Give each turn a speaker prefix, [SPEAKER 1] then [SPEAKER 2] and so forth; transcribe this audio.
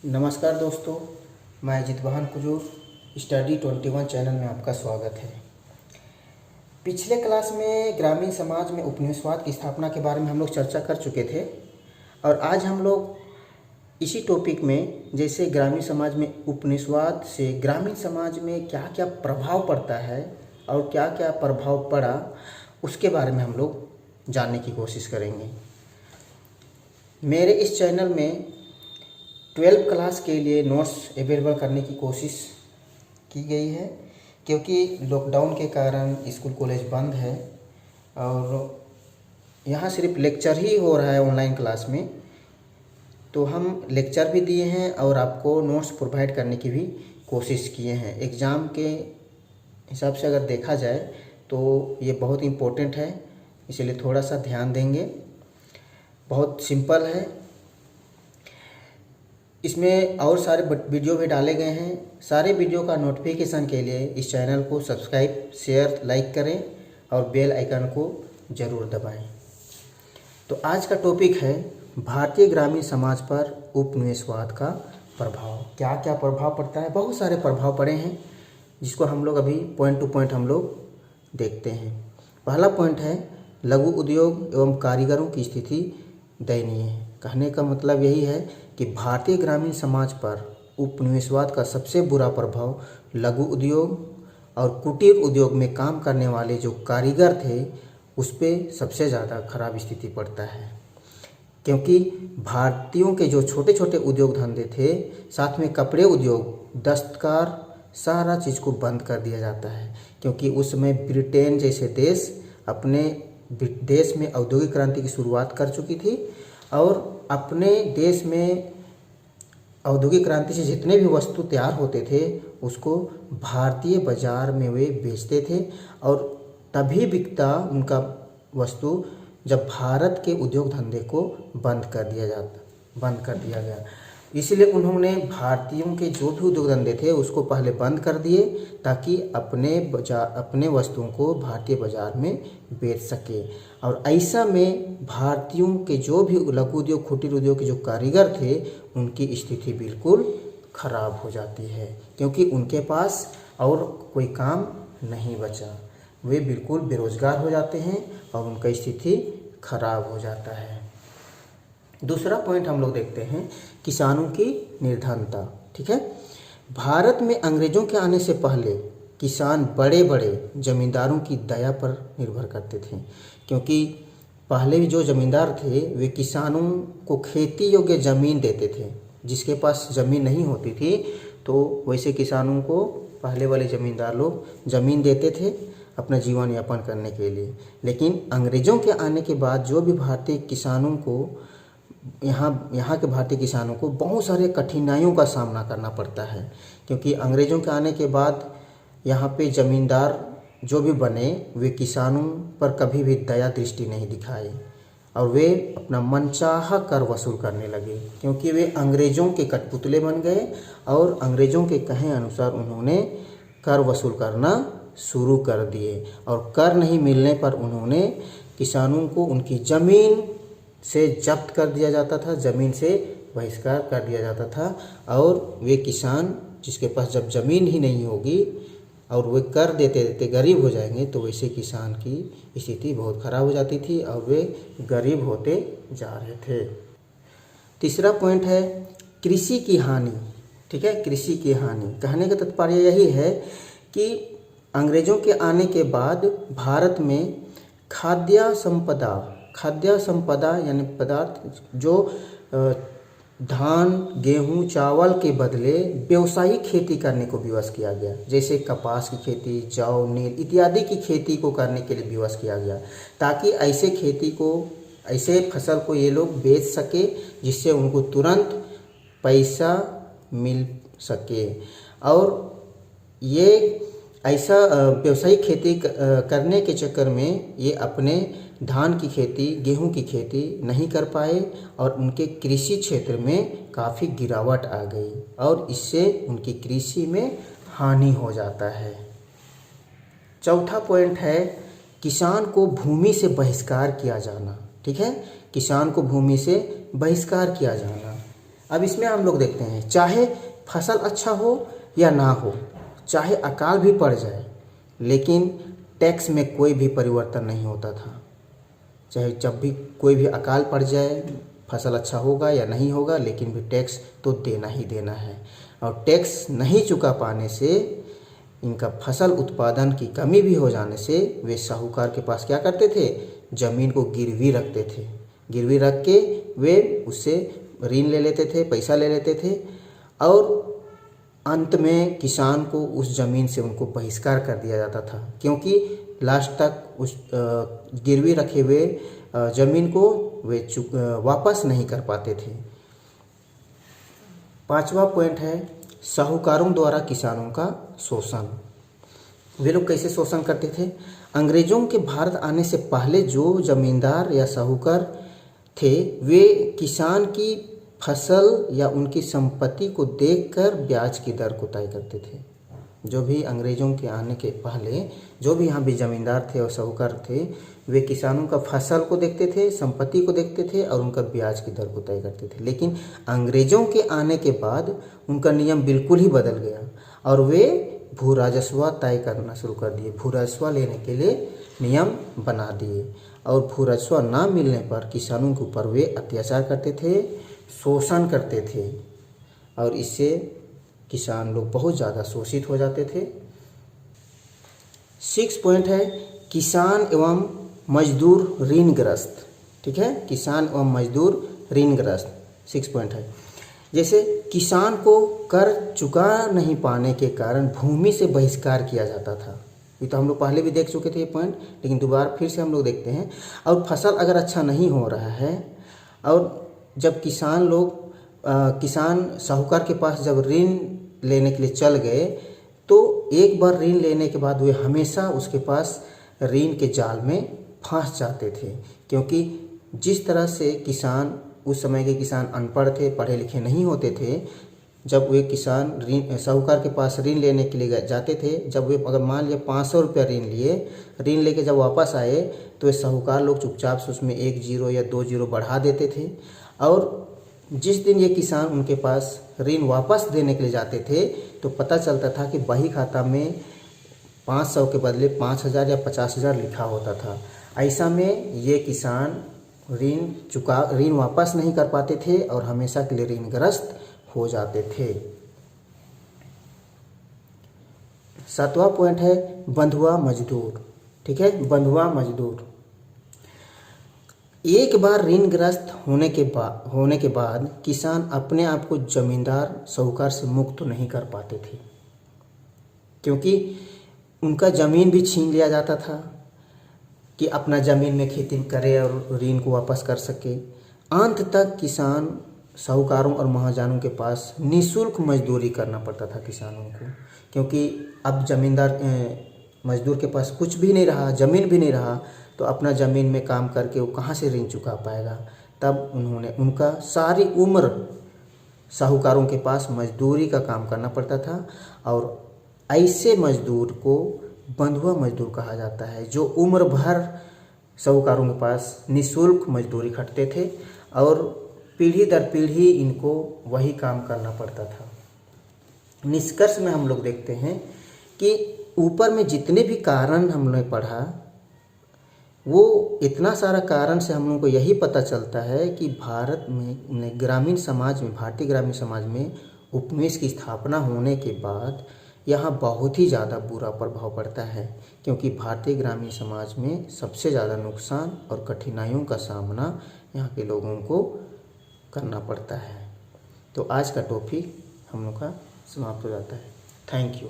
[SPEAKER 1] नमस्कार दोस्तों, मैं जितवाहन कुजूर स्टडी 21 चैनल में आपका स्वागत है। पिछले क्लास में ग्रामीण समाज में उपनिवेशवाद की स्थापना के बारे में हम लोग चर्चा कर चुके थे और आज हम लोग इसी टॉपिक में, जैसे ग्रामीण समाज में उपनिवेशवाद से ग्रामीण समाज में क्या क्या प्रभाव पड़ता है और क्या क्या प्रभाव पड़ा, उसके बारे में हम लोग जानने की कोशिश करेंगे। मेरे इस चैनल में 12 क्लास के लिए नोट्स अवेलेबल करने की कोशिश की गई है, क्योंकि लॉकडाउन के कारण स्कूल कॉलेज बंद है और यहाँ सिर्फ लेक्चर ही हो रहा है ऑनलाइन क्लास में। तो हम लेक्चर भी दिए हैं और आपको नोट्स प्रोवाइड करने की भी कोशिश किए हैं। एग्ज़ाम के हिसाब से अगर देखा जाए तो ये बहुत इम्पोर्टेंट है, इसलिए थोड़ा सा ध्यान देंगे। बहुत सिंपल है, इसमें और सारे वीडियो भी डाले गए हैं। सारे वीडियो का नोटिफिकेशन के लिए इस चैनल को सब्सक्राइब, शेयर, लाइक करें और बेल आइकन को ज़रूर दबाएं। तो आज का टॉपिक है भारतीय ग्रामीण समाज पर उपनिवेशवाद का प्रभाव। क्या क्या प्रभाव पड़ता है? बहुत सारे प्रभाव पड़े हैं, जिसको हम लोग अभी पॉइंट टू पॉइंट हम लोग देखते हैं। पहला पॉइंट है लघु उद्योग एवं कारीगरों की स्थिति दयनीय है। कहने का मतलब यही है कि भारतीय ग्रामीण समाज पर उपनिवेशवाद का सबसे बुरा प्रभाव लघु उद्योग और कुटीर उद्योग में काम करने वाले जो कारीगर थे उस पर सबसे ज़्यादा खराब स्थिति पड़ता है, क्योंकि भारतीयों के जो छोटे छोटे उद्योग धंधे थे, साथ में कपड़े उद्योग, दस्तकार, सारा चीज़ को बंद कर दिया जाता है। क्योंकि उस समय ब्रिटेन जैसे देश अपने देश में औद्योगिक क्रांति की शुरुआत कर चुकी थी और अपने देश में औद्योगिक क्रांति से जितने भी वस्तु तैयार होते थे उसको भारतीय बाज़ार में वे बेचते थे और तभी बिकता उनका वस्तु जब भारत के उद्योग धंधे को बंद कर दिया गया। इसलिए उन्होंने भारतीयों के जो भी उद्योग धंधे थे उसको पहले बंद कर दिए, ताकि अपने वस्तुओं को भारतीय बाज़ार में बेच सके। और ऐसा में भारतीयों के जो भी लघु उद्योग, कुटीर उद्योग के जो कारीगर थे उनकी स्थिति बिल्कुल खराब हो जाती है, क्योंकि उनके पास और कोई काम नहीं बचा। वे बिल्कुल बेरोजगार हो जाते हैं और उनका स्थिति खराब हो जाता है। दूसरा पॉइंट हम लोग देखते हैं किसानों की निर्धनता। ठीक है, भारत में अंग्रेजों के आने से पहले किसान बड़े बड़े जमींदारों की दया पर निर्भर करते थे, क्योंकि पहले भी जो जमींदार थे वे किसानों को खेती योग्य ज़मीन देते थे। जिसके पास ज़मीन नहीं होती थी तो वैसे किसानों को पहले वाले ज़मींदार लोग ज़मीन देते थे अपना जीवन यापन करने के लिए। लेकिन अंग्रेज़ों के आने के बाद जो भी भारतीय किसानों को यहाँ के भारतीय किसानों को बहुत सारे कठिनाइयों का सामना करना पड़ता है, क्योंकि अंग्रेज़ों के आने के बाद यहाँ पे ज़मींदार जो भी बने वे किसानों पर कभी भी दया दृष्टि नहीं दिखाए और वे अपना मनचाहा कर वसूल करने लगे, क्योंकि वे अंग्रेज़ों के कठपुतले बन गए और अंग्रेज़ों के कहे अनुसार उन्होंने कर वसूल करना शुरू कर दिए। और कर नहीं मिलने पर उन्होंने किसानों को उनकी ज़मीन से जब्त कर दिया जाता था, ज़मीन से बहिष्कार कर दिया जाता था। और वे किसान जिसके पास जब ज़मीन ही नहीं होगी और वे कर देते देते गरीब हो जाएंगे, तो वैसे किसान की स्थिति बहुत ख़राब हो जाती थी और वे गरीब होते जा रहे थे। तीसरा पॉइंट है कृषि की हानि। ठीक है, कृषि की हानि कहने का तात्पर्य यही है कि अंग्रेज़ों के आने के बाद भारत में खाद्य संपदा यानी पदार्थ जो धान, गेहूं, चावल के बदले व्यावसायिक खेती करने को विवश किया गया। जैसे कपास की खेती, जौ, नील इत्यादि की खेती को करने के लिए विवश किया गया, ताकि ऐसे फसल को ये लोग बेच सके, जिससे उनको तुरंत पैसा मिल सके। और ये ऐसा व्यावसायिक खेती करने के चक्कर में ये अपने धान की खेती, गेहूं की खेती नहीं कर पाए और उनके कृषि क्षेत्र में काफ़ी गिरावट आ गई और इससे उनकी कृषि में हानि हो जाता है। चौथा पॉइंट है किसान को भूमि से बहिष्कार किया जाना। ठीक है, किसान को भूमि से बहिष्कार किया जाना। अब इसमें हम लोग देखते हैं, चाहे फसल अच्छा हो या ना हो, चाहे अकाल भी पड़ जाए, लेकिन टैक्स में कोई भी परिवर्तन नहीं होता था। चाहे जब भी कोई भी अकाल पड़ जाए, फसल अच्छा होगा या नहीं होगा, लेकिन भी टैक्स तो देना ही देना है। और टैक्स नहीं चुका पाने से, इनका फसल उत्पादन की कमी भी हो जाने से वे साहूकार के पास क्या करते थे, ज़मीन को गिरवी रखते थे। गिरवी रख के वे उससे ऋण ले लेते थे, पैसा ले लेते थे, और अंत में किसान को उस ज़मीन से उनको बहिष्कार कर दिया जाता था, क्योंकि लास्ट तक उस गिरवी रखे हुए ज़मीन को वे वापस नहीं कर पाते थे। 5वां पॉइंट है साहूकारों द्वारा किसानों का शोषण। वे लोग कैसे शोषण करते थे? अंग्रेजों के भारत आने से पहले जो जमींदार या साहूकार थे, वे किसान की फसल या उनकी संपत्ति को देखकर ब्याज की दर को तय करते थे। जो भी अंग्रेजों के आने के पहले जो भी यहाँ भी ज़मींदार थे और साहूकार थे, वे किसानों का फसल को देखते थे, संपत्ति को देखते थे और उनका ब्याज की दर को तय करते थे। लेकिन अंग्रेजों के आने के बाद उनका नियम बिल्कुल ही बदल गया और वे भू राजस्व तय करना शुरू कर दिए। भू राजस्व लेने के लिए नियम बना दिए और भू राजस्व ना मिलने पर किसानों के ऊपर वे अत्याचार करते थे, शोषण करते थे, और इससे किसान लोग बहुत ज़्यादा शोषित हो जाते थे। 6 पॉइंट है किसान एवं मजदूर ऋणग्रस्त। ठीक है, किसान एवं मजदूर ऋणग्रस्त 6 पॉइंट है। जैसे किसान को कर चुका नहीं पाने के कारण भूमि से बहिष्कार किया जाता था। ये तो हम लोग पहले भी देख चुके थे ये पॉइंट, लेकिन दोबारा फिर से हम लोग देखते हैं। और फसल अगर अच्छा नहीं हो रहा है, और जब किसान साहूकार के पास जब ऋण लेने के लिए चल गए, तो एक बार ऋण लेने के बाद वे हमेशा उसके पास ऋण के जाल में फंस जाते थे। क्योंकि जिस तरह से किसान, उस समय के किसान अनपढ़ थे, पढ़े लिखे नहीं होते थे, जब वे किसान ऋण साहूकार के पास ऋण लेने के लिए जाते थे, जब वे अगर मान लिया 500 रुपया ऋण लिए, ऋण लेके जब वापस आए तो वे साहूकार लोग चुपचाप से उसमें 1 0 या 2 0 बढ़ा देते थे। और जिस दिन ये किसान उनके पास ऋण वापस देने के लिए जाते थे, तो पता चलता था कि बही खाता में 500 के बदले 5000 या 50,000 लिखा होता था। ऐसा में ये किसान ऋण वापस नहीं कर पाते थे और हमेशा के लिए ऋणग्रस्त हो जाते थे। 7वां पॉइंट है बंधुआ मजदूर। ठीक है, बंधुआ मजदूर। एक बार ऋणग्रस्त होने के बाद किसान अपने आप को जमींदार साहूकार से मुक्त नहीं कर पाते थे, क्योंकि उनका ज़मीन भी छीन लिया जाता था कि अपना ज़मीन में खेती करे और ऋण को वापस कर सके। अंत तक किसान साहूकारों और महाजनों के पास निःशुल्क मजदूरी करना पड़ता था किसानों को, क्योंकि अब जमींदार मजदूर के पास कुछ भी नहीं रहा, ज़मीन भी नहीं रहा, तो अपना ज़मीन में काम करके वो कहाँ से ऋण चुका पाएगा। तब उनका सारी उम्र साहूकारों के पास मजदूरी का काम करना पड़ता था, और ऐसे मजदूर को बंधुआ मजदूर कहा जाता है, जो उम्र भर साहूकारों के पास निःशुल्क मजदूरी खटते थे और पीढ़ी दर पीढ़ी इनको वही काम करना पड़ता था। निष्कर्ष में हम लोग देखते हैं कि ऊपर में जितने भी कारण हमने पढ़ा, वो इतना सारा कारण से हम लोगों को यही पता चलता है कि भारत में ग्रामीण समाज में, भारतीय ग्रामीण समाज में उपनिवेश की स्थापना होने के बाद यहाँ बहुत ही ज़्यादा बुरा प्रभाव पड़ता है, क्योंकि भारतीय ग्रामीण समाज में सबसे ज़्यादा नुकसान और कठिनाइयों का सामना यहाँ के लोगों को करना पड़ता है। तो आज का टॉपिक हम लोग का समाप्त हो जाता है। Thank you.